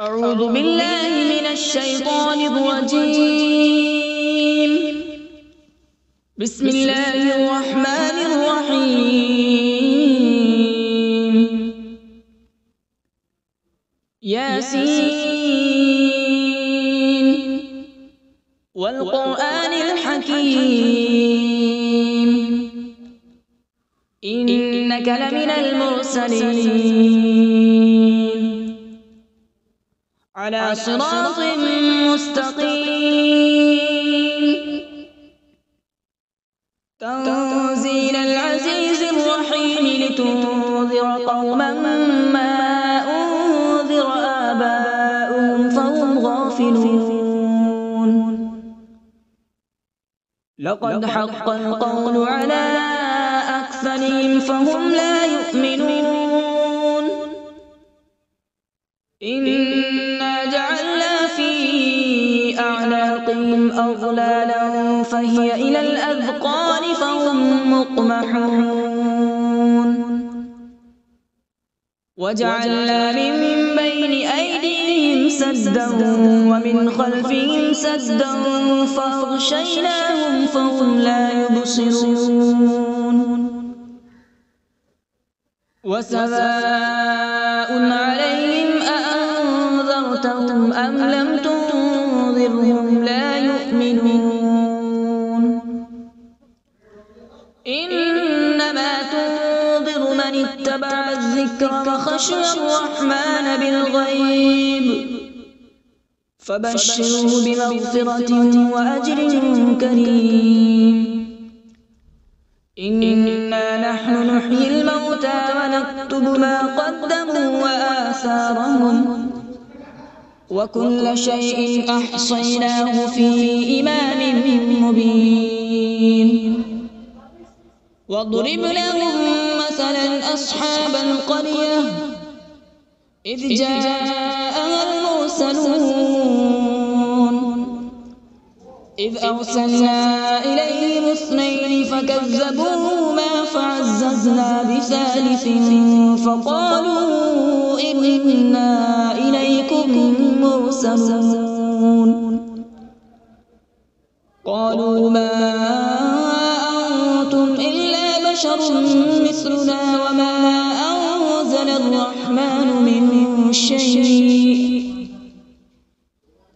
أعوذ بالله من الشيطان الرجيم. بسم الله الرحمن الرحيم. ياسين والقرآن الحكيم إنك لمن المرسلين على صراط مستقيم. تنزيل العزيز الرحيم لتنذر قوما ما أنذر آباؤهم فهم غافلون. لقد حق القول على أكثرهم فهم لا يؤمنون. إنا جعلنا في أعناقهم أغلالا فهي إلى الأذقان فهم مقمحون. وجعلنا من بين أيديهم سدا ومن خلفهم سدا فأغشيناهم فهم لا يبصرون. وسواء عليهم أأنذرتهم أم لم تنذرهم لا يؤمنون. إنما تنذر من اتبع الذكر وخشي الرحمن بالغيب فبشره بمغفرة وأجر كريم. إنا نحن نحيي الموتى ونكتب ما قدموا وآثارهم وكل شيء أحصيناه في إمام مبين. واضرب لهم مثلا أصحاب القرية إذ جاءها المرسلون إذ أرسلنا إليهم اثنين فكذبوهما فعززنا بثالث فقالوا إنا إليكم مرسلون. قالوا ما أنتم إلا بشر مثلنا وما أنزل الرحمن من شيء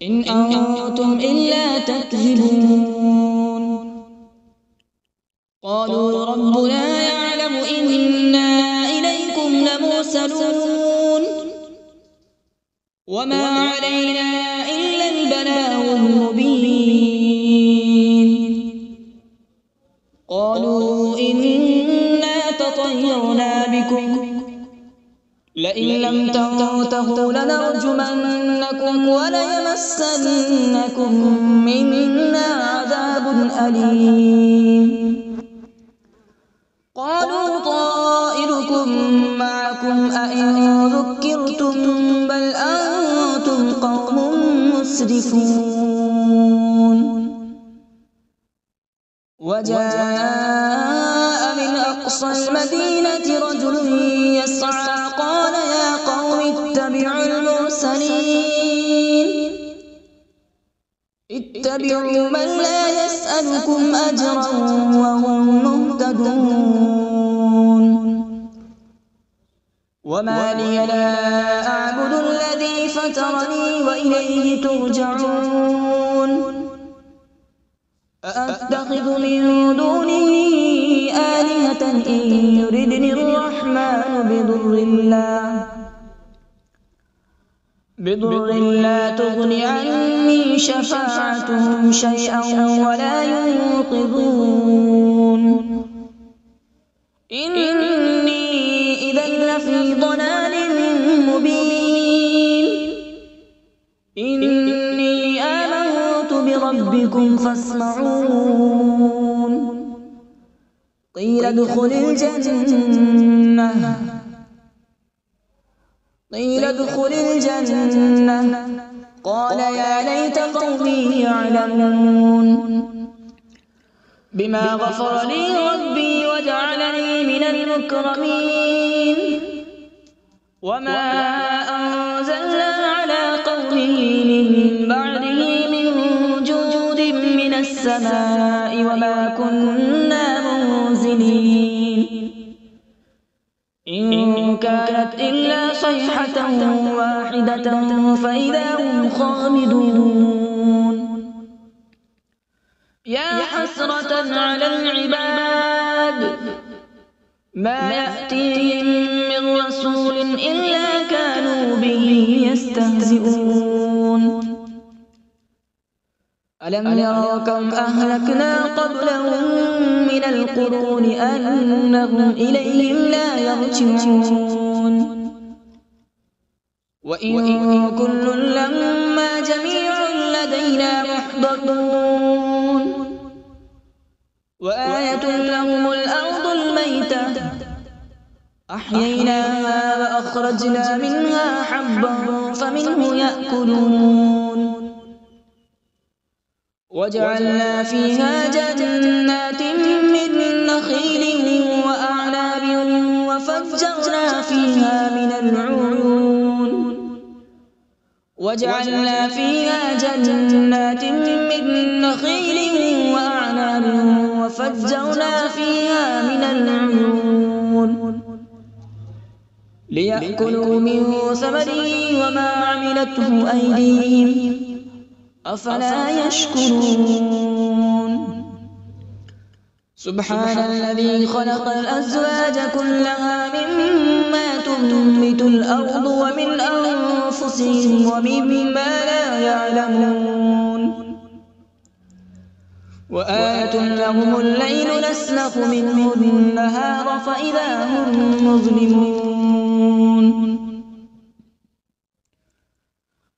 إن أنتم إلا تكذبون. قالوا ربنا يعلم إنا إليكم لمرسلون وما علينا إلا البلاغ المبين. قالوا إنا تطيرنا بكم لئن لم تنتهوا لنرجمنكم وليمسنكم منا عذاب أليم. قالوا طائركم معكم أئن ذكرتم بل أنتم قوم مسرفون. وجاء من أقصى المدينة رجل يسعى قال يا قوم اتبعوا المرسلين اتبعوا من لا يسألكم أجرا وهم مهتدون. وما لي لا أعبد الذي فطرني وإليه ترجعون. أأتخذ من دونه آلهة إن يردني الرحمن بضر لا تغن عني شفاعتهم شيئا ولا ينقذون. إني إذا لفي ضلال مبين. إني آمنت بربكم فاسمعون. قيل ادخل الجنة قال يا ليت قومي يعلمون. بما غفر لي ربي وجعلني من المكرمين. وما أنزلنا على قومه من بعده من جود من السماء وما كنا منزلين إن كانت إلا صيحة واحدة فإذا هم خامدون يا حسرة على العباد ما يأتيهم من رسول إلا كانوا به يستهزئون ألم يروا كم أهلكنا قبلهم من القرون أنهم إليهم لا يرجعون وإن كل لما جميع لدينا محضرون وآية لهم الأرض الميتة أحييناها وأخرجنا منها حبا فمنه يأكلون وجعلنا فيها جنات من نخيل وأعناب وفجرنا فيها من العيون وجعلنا فيها جنات من نخيل وأعناب وفجرنا فيها من العيون ليأكلوا من ثمره وما عملته أيديهم أفلا يشكرون سبحان الذي خلق الأزواج كلها مما تنبت الأرض ومن أنفسهم ومما لا يعلمون وآية لهم الليل نسلخ منه النهار فإذا هم مظلمون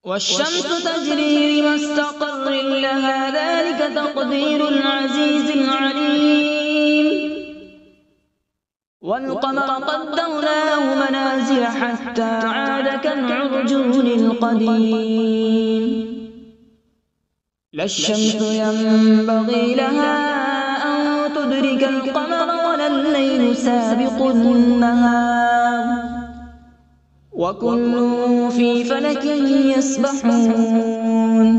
والشمس تجري لمستقر لها ذلك تقدير العزيز العليم والقمر قدرناه منازل حتى عاد كالعرجون القديم لا الشمس ينبغي لها أن تدرك القمر ولا الليل سابق النهار وكل في فلك يسبحون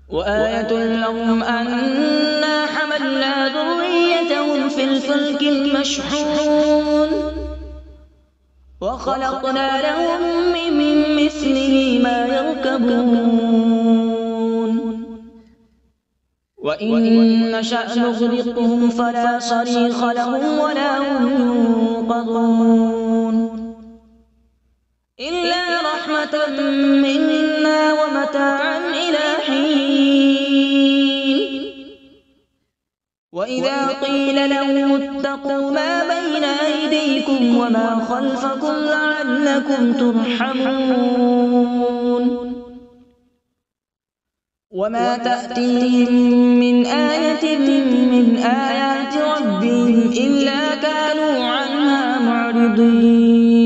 وآية لهم أنا حملنا ذريتهم في الفلك المشحون وخلقنا لهم من مثله ما يركبون وإن نشأ نغرقهم فلا صريخ لهم ولا هم ينقذون إلا رحمة منا ومتاعا إلى حين وإذا قيل لهم اتقوا ما بين أيديكم وما خلفكم لعلكم ترحمون وما تأتيهم من آية من آيات ربهم إلا كانوا عنها معرضين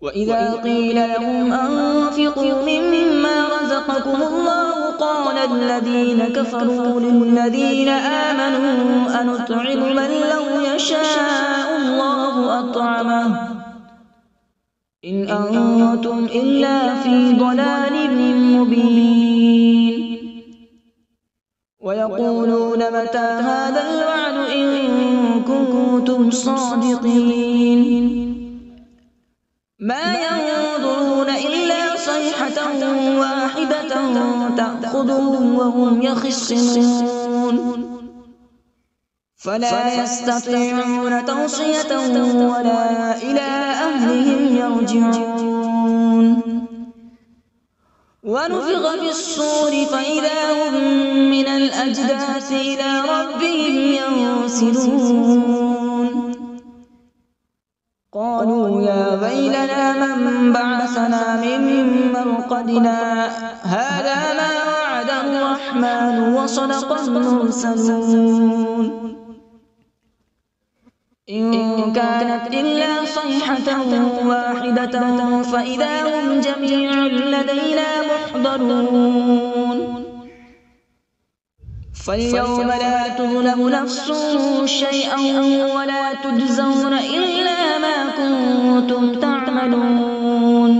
وإذا قيل لهم أنفقوا مما رزقكم الله قال الذين كفروا للذين آمنوا أنطعم من لو يشاء الله أطعمه إن أنتم إلا في ضلال مبين ويقولون متى هذا الوعد إن كنتم صادقين ما ينظرون إلا صيحة واحدة تأخذهم وهم يخصمون فلا يستطيعون توصية ولا إلى أهلهم يرجعون ونفخ في الصور فإذا هم من الأجداث إلى ربهم ينسلون قالوا يا ويلنا من بعثنا من مرقدنا هذا ما وعد الرحمن وصدق المرسلون إن كانت إلا صيحة واحدة فإذا هم جميع لدينا محضرون فاليوم لا تظلم نفس شيئا ولا تجزون إلا ما كنتم تعملون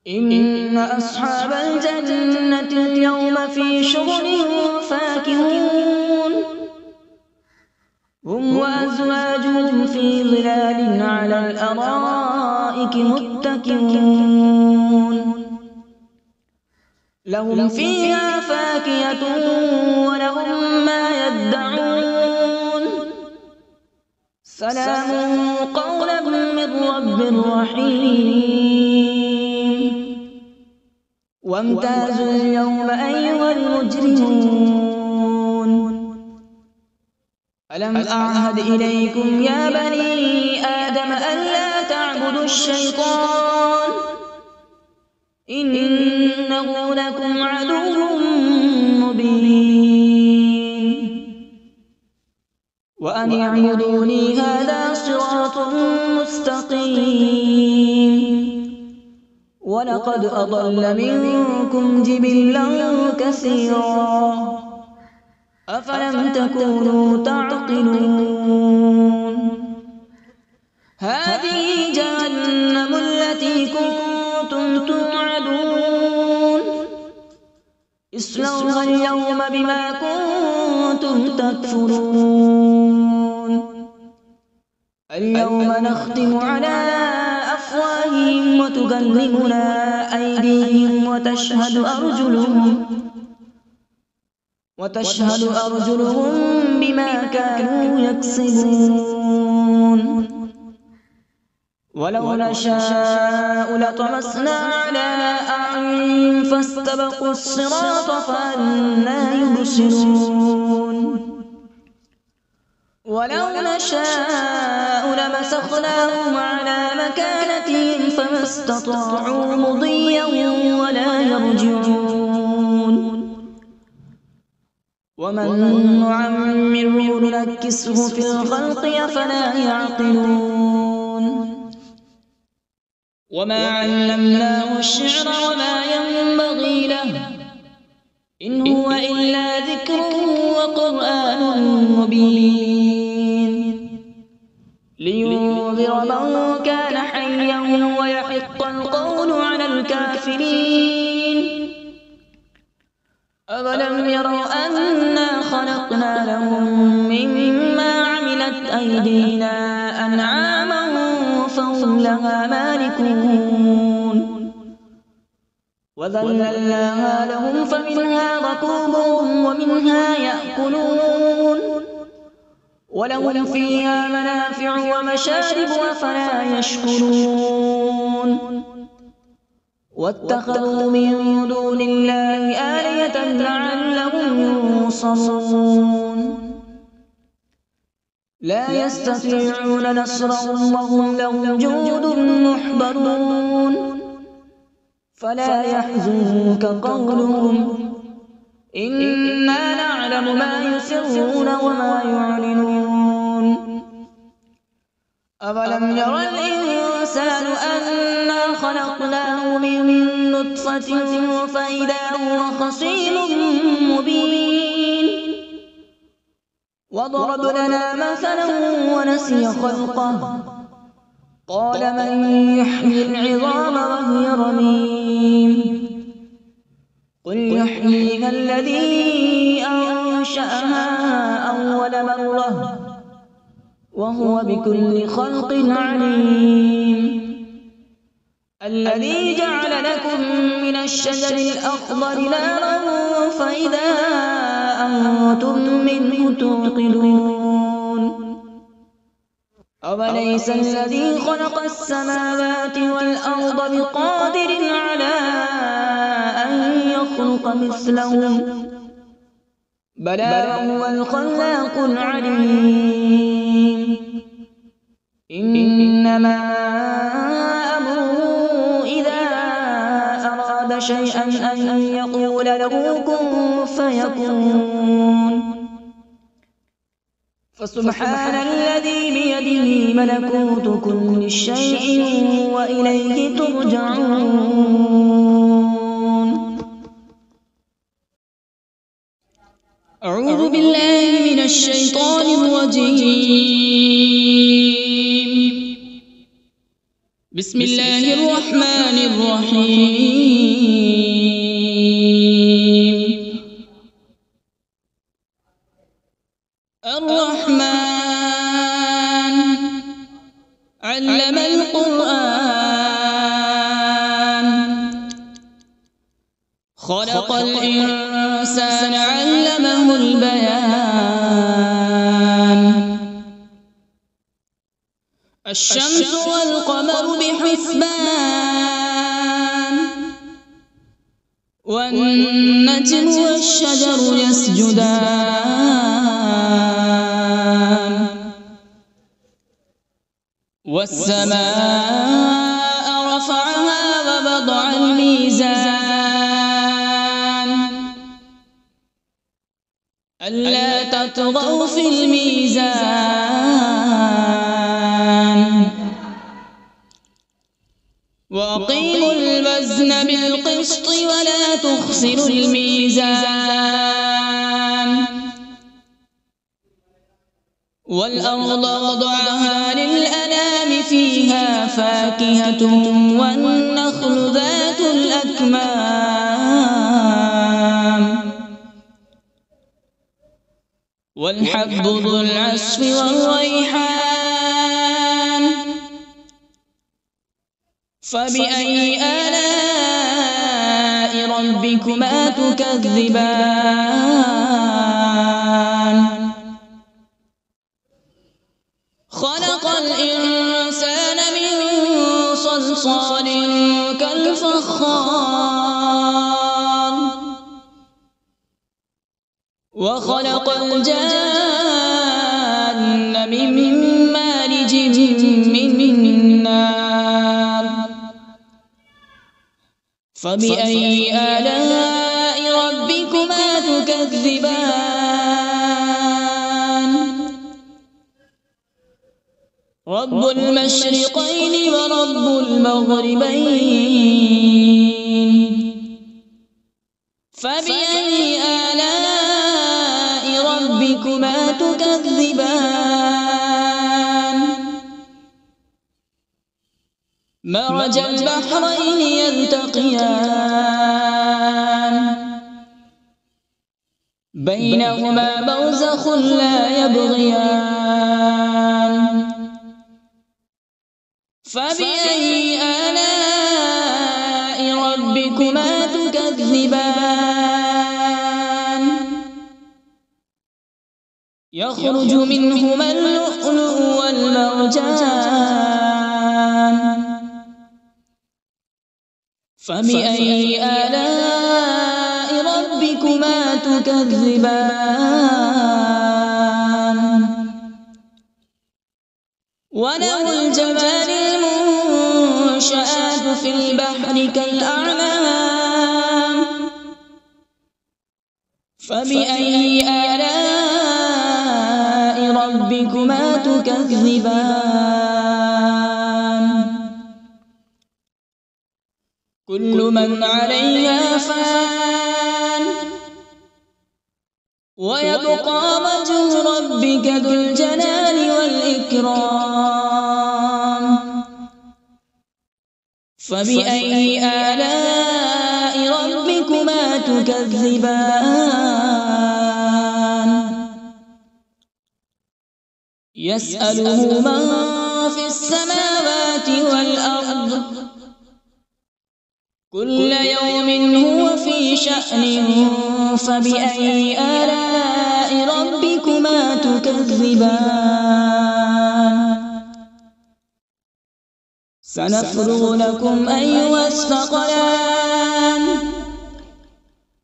إن أصحاب الجنة اليوم في شغل فاكهون هم وأزواجهم في ظلال على الأرائك متكئون لهم فيها فاكهة ولهم ما يدعون سلام قولا من رب رحيم وامتازوا اليوم أيها المجرمون ألم أعهد إليكم يا بني آدم ألا تعبدوا الشيطان إنه لكم عدو مبين وأن اعبدوني هذا صراط مستقيم ولقد أضل منكم جبلا كثيرا أفلم تكونوا تعقلون هذه جهنم التي كنتم توعدون اصلوها اليوم بما كنتم تكفرون اليوم نختم على أفواههم وتكلمنا أيديهم وتشهد أرجلهم بما كانوا يكسبون ولو نشاء لطمسنا على أعينهم فاستبقوا الصراط فأنى يبصرون ولو نشاء لمسخناهم على مكانتهم فما استطاعوا مضيا ولا يرجعون ومن نعمره ننكسه في الخلق أفلا يعقلون وما علمناه الشعر وما ينبغي له إن هو إلا ذكر وقرآن مبين لينذر من كان حيا ويحق القول على الكافرين أولم يروا أنا خلقنا لهم مما عملت أيدينا أنعاما فهم لها مالكون وذللناها لهم فمنها ركوبهم ومنها يأكلون ولهم فيها منافع ومشارب أفلا يشكرون واتخذوا من دون الله آلهة لعلهم ينصرون لا يستطيعون نصرهم وهم لهم جند محضرون فلا يحزنك قولهم إنا نعلم ما يسرون وما يعلنون أولم ير الإنسان أنا خلقناه من نطفة فإذا هو خصيم مبين وضرب لنا مثلا ونسي خلقه قال من يحيي العظام وهي رميم قل يحييها الذي أنشأها أول مرة وهو بكل خلق عليم الذي جعل لكم من الشجر الأخضر نارا فإذا أنتم منه توقدون أوليس الذي خلق السماوات والأرض بقادر على أن يخلق مثلهم بلى وهو الخلاق العليم إنما أمره إذا أراد شيئا أن يقول له كن فيكون فسبحان الذي بيده ملكوت كل شيء وإليه ترجعون. أعوذ بالله من الشيطان الرجيم. بسم الله الرحمن الرحيم. الرحمن علم القرآن، خلق الإنسان علمه البيان. الشمس والقمر بحسبان، والنجم والشجر يسجدان، والسماء رفعها ووضع الميزان، ألا تطغوا في الميزان، وأقيموا الوزن بالقسط ولا تخسروا الميزان. والأرض وضعها للأنام، فيها فاكهة والنخل ذات الأكمام، والحب ذو العصف والريحان. فبأي آلاء ربكما تكذبان؟ خلق الإنسان من صلصال كالفخار، وخلق الجان من مارج من نار. فبأي آلاء ربكما تكذبان؟ رب المشرقين ورب المغربين. فبأي آلاء ربكما تكذبان؟ مرج البحرين يلتقيان، بينهما برزخ لا يبغيان. فبأي آلاء ربكما تكذبان؟ يخرج منهما اللؤلؤ والمرجان. فبأي آلاء ربكما تكذبان؟ وله الجوار المنشآت في البحر كالأعلام. فبأي آلاء ربكما تكذبان؟ كل من عليها فان، ويبقى وجه ربك ذو الجلال والإكرام. فبأي آلاء ربكما تكذبان؟ يسأله من في السماوات والأرض، كل يوم هو في شأن. فبأي آلاء ربكما تكذبان؟ سنفرغ لكم أيها الثقلان.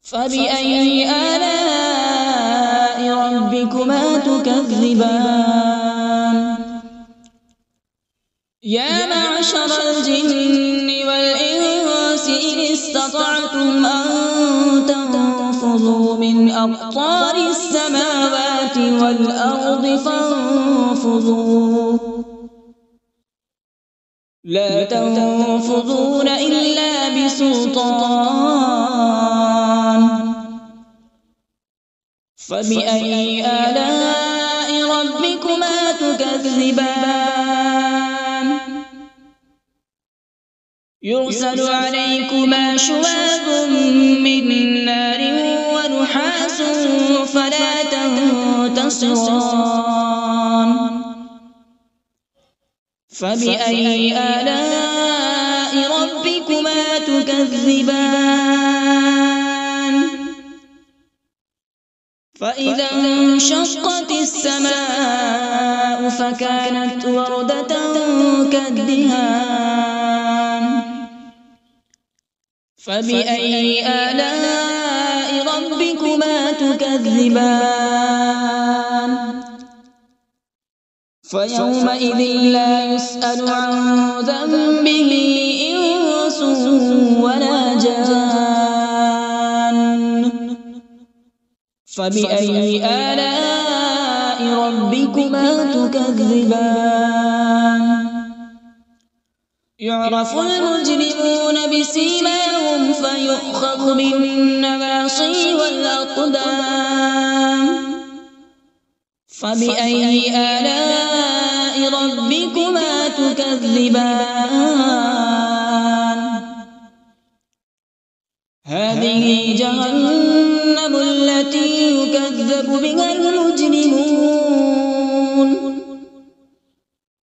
فبأي آلاء ربكما تكذبان؟ يا معشر الجن والإنس إن استطعتم أن تنفذوا من أقطار السماوات والأرض فانفذوا، لا تنفذون إلا بسلطان. فبأي آلاء ربكما تكذبان؟ يرسل عليكما شواظ من نار ونحاس فلا تنتصران فبأي آلاء ربكما تكذبان فإذا انشقت السماء فكانت وردة كالدهان فبأي آلاء ربكما تكذبان فيومئذ لا يسأل عن ذنبه إنس ولا جان فبأي آلاء ربكما تكذبان يعرف المجرمون بسيماهم فيؤخذ بالنواصي والأقدام فبأي آلاء ربكما تكذبان هذه جهنم التي يكذب بها المجرمون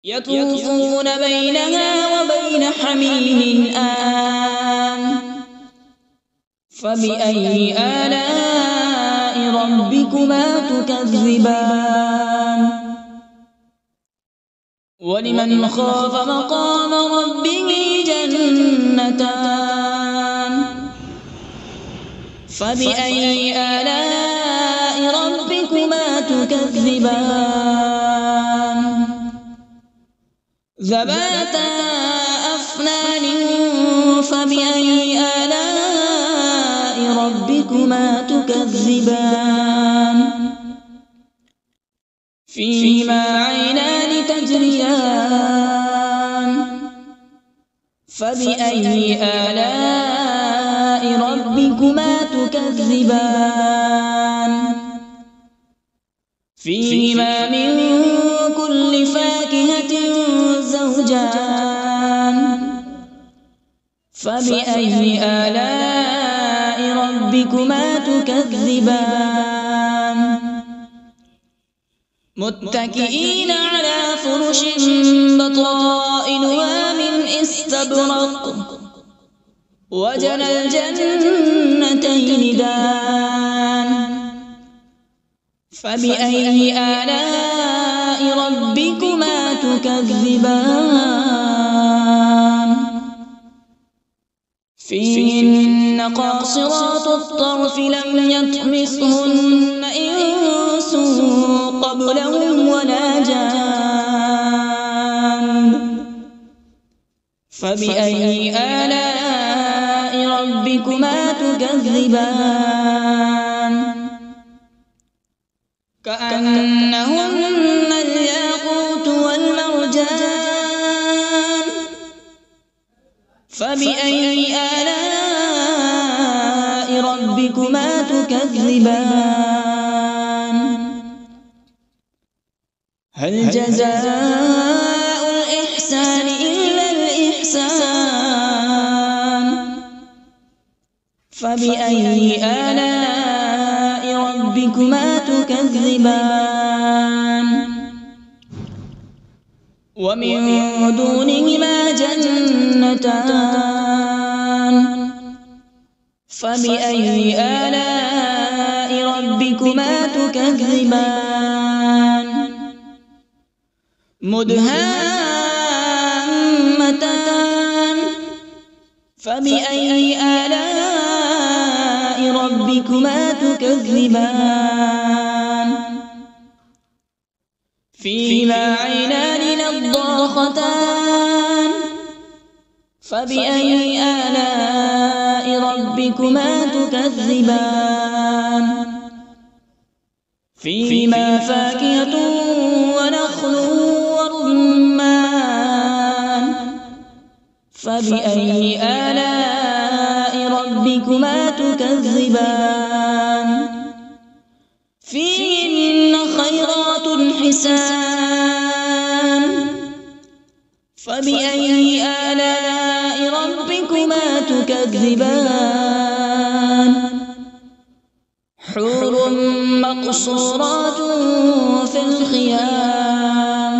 يطوفون بينها وبين حميم آن فبأي آلاء ربكما تكذبان ولمن خاف مقام ربه جنتان فبأي آلاء ربكما تكذبان ذواتا أفنان فبأي آلاء ربكما تكذبان فيهما عينان تجريان فبأي آلاء ربكما تكذبان فيهما من كل فاكهة زوجان فبأي آلاء ربكما تكذبان متكئين على فرش بطائنها من استبرق وجنى الجنتين دان فبأي آلاء ربكما تكذبان فيهن قاصرات الطرف لم يطمثهن إنس قبلهم ولا جان فبأي آلاء ربكما تكذبان كأنهن الياقوت والمرجان فبأي آلاء ربكما تكذبان هل جزاء الإحسان إلا الإحسان فبأي آلاء ربكما تكذبان ومن دونهما جنتان فبأي آلاء ربكما تكذبان مدهامتان فبأي آلاء ربكما تكذبان فيهما عينان نضاختان فبأي آلاء ربكما تكذبان فيهما فاكهة ونخل ورمان فبأي آلاء ربكما تكذبان فيهن خيرات حسان فبأي آلاء ربكما تكذبان حور مقصورات في الخيام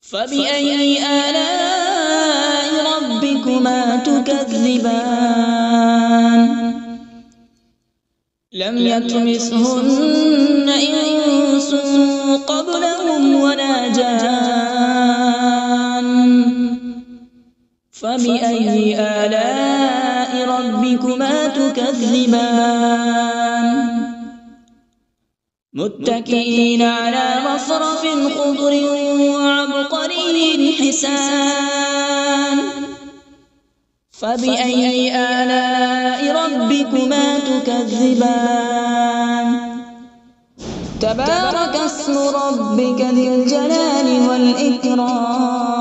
فبأي آلاء ربكما تكذبان لم يطمثهن إنس قبلهم ولا جان فبأي آلاء ربكما تكذبان متكئين على رفرف خضر وعبقري حسان فبأي آلاء ربكما تكذبان تبارك اسم ربك ذي الجلال والإكرام.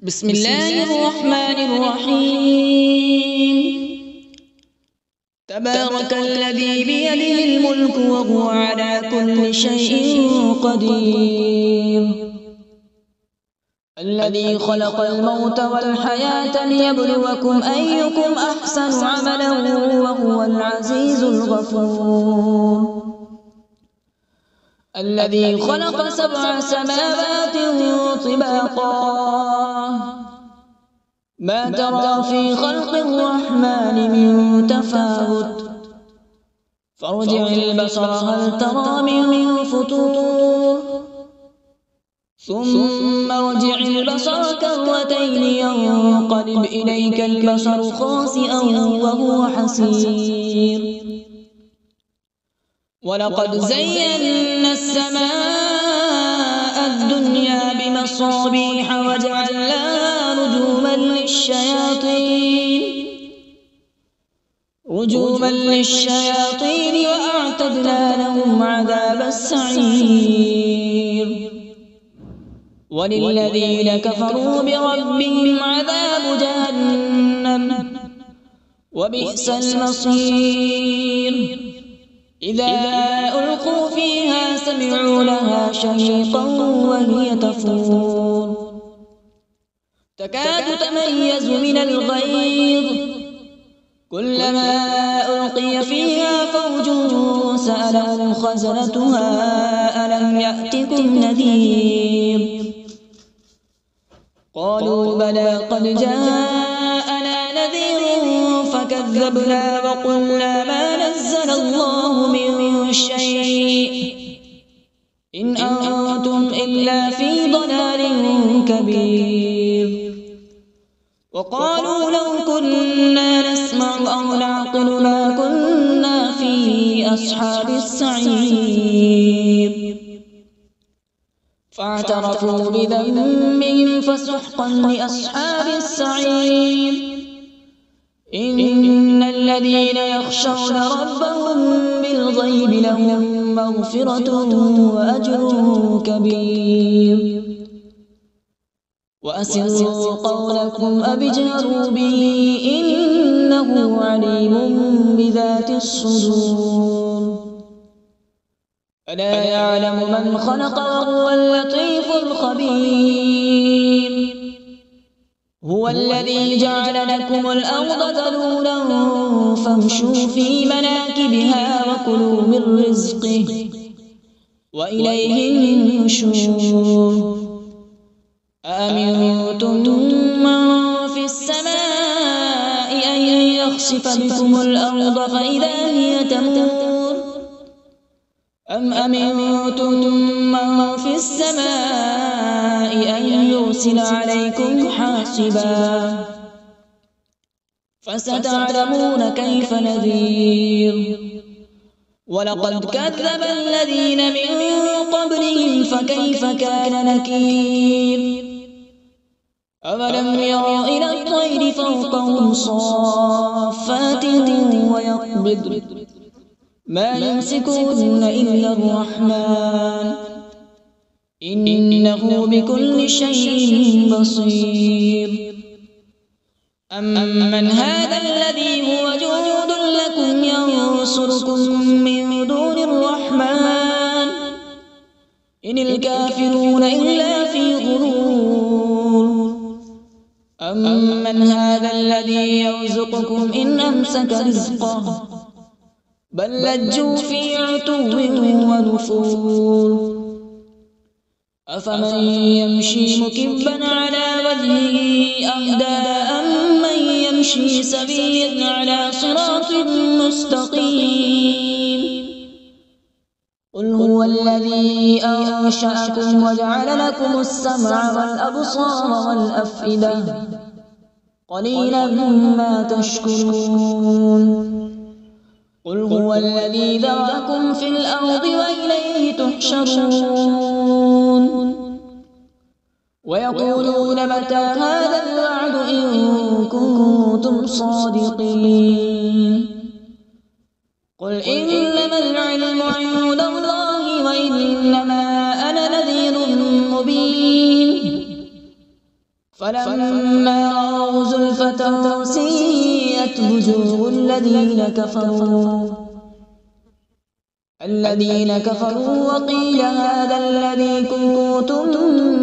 بسم الله الرحمن الرحيم تبارك الذي بيده الملك وهو على كل شيء قدير الذي خلق الموت والحياة ليبلوكم أيكم أحسن عملا وهو العزيز الغفور الذي خلق 7 سماوات طباقا ما ترى في خلق الرحمن من تفاوت فارجع البصر هل ترى من فطور ثم ارجع البصر كرتين ينقلب إليك البصر خاسئا وهو حسير ولقد زينا السماء الدنيا بمصابيح وجعلناها رجوما للشياطين وأعتدنا لهم عذاب السعير وللذين كفروا بربهم عذاب جهنم وبئس المصير إذا ألقوا فيها سمعوا لها شهيقا وهي تفور تكاد تميز من الغيظ كلما ألقي فيها فوج سألهم خزنتها ألم يأتكم نذير قالوا بلى قد جاءنا نذير فكذبنا وقلنا ما نزل الله من شيء إن أنتم إلا في ضلال كبير وقالوا لو كنا نسمع أو نعقل ما كنا في أصحاب السعير فاعترفوا بذنبهم فسحقا لأصحاب السعير إن الذين يخشون ربهم بالغيب لهم مغفرة وأجر كبير وأسروا قولكم أو اجهروا به إنه عليم بذات الصدور ألا يعلم من خلق وهو اللطيف الخبير هو الذي جعل لكم الأرض ذلولا فامشوا في مناكبها وكلوا من رزقه وإليه النشور أأمنتم من في السماء أن يخسف بكم الأرض فإذا هي تمور أم أمنتم من في السماء أن يرسل عليكم حاصبا فستعلمون كيف نذير ولقد كذب الذين من قبلهم فكيف كان نكير أولم يروا إلى الطير فوقهم صافات ويقبض ما يمسكهن إلا الرحمن إنه بكل شيء بصير أمن هذا الذي هو جند لكم ينصركم من دون الرحمن إن الكافرون إلا في غرور أمن هذا الذي يرزقكم إن أمسك رزقه بل لجوا في عتو ونفور أفمن يمشي مكبا على وجهه أهدى أمن يمشي سويا على صراط مستقيم قل هو الذي أنشأكم وجعل لكم السمع والأبصار والأفئدة قليلا ما تشكرون قل هو الذي ذرأكم في الأرض وإليه تحشرون ويقولون متى هذا الوعد إن كنتم صادقين قل إنما العلم عند الله وإنما أنا نذير مبين فلما رأوا زلفة سيئت وجوه الذين كفروا وقيل هذا الذي كنتم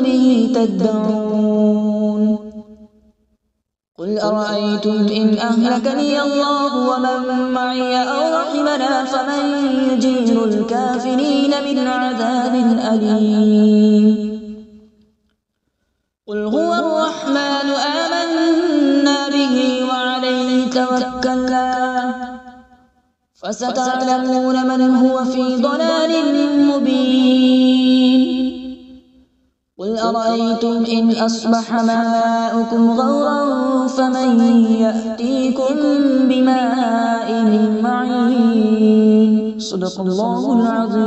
به تدعون قل أرأيتم إن أهلكني الله ومن معي أو رحمنا فمن يجير الكافرين من عذاب أليم قل هو الرحمن آمنا به وعليه توكلنا فستعلمون من هو في ضلال مبين قل أرأيتم إن أصبح ماؤكم غورا فمن يأتيكم بماء معين صدق الله العظيم.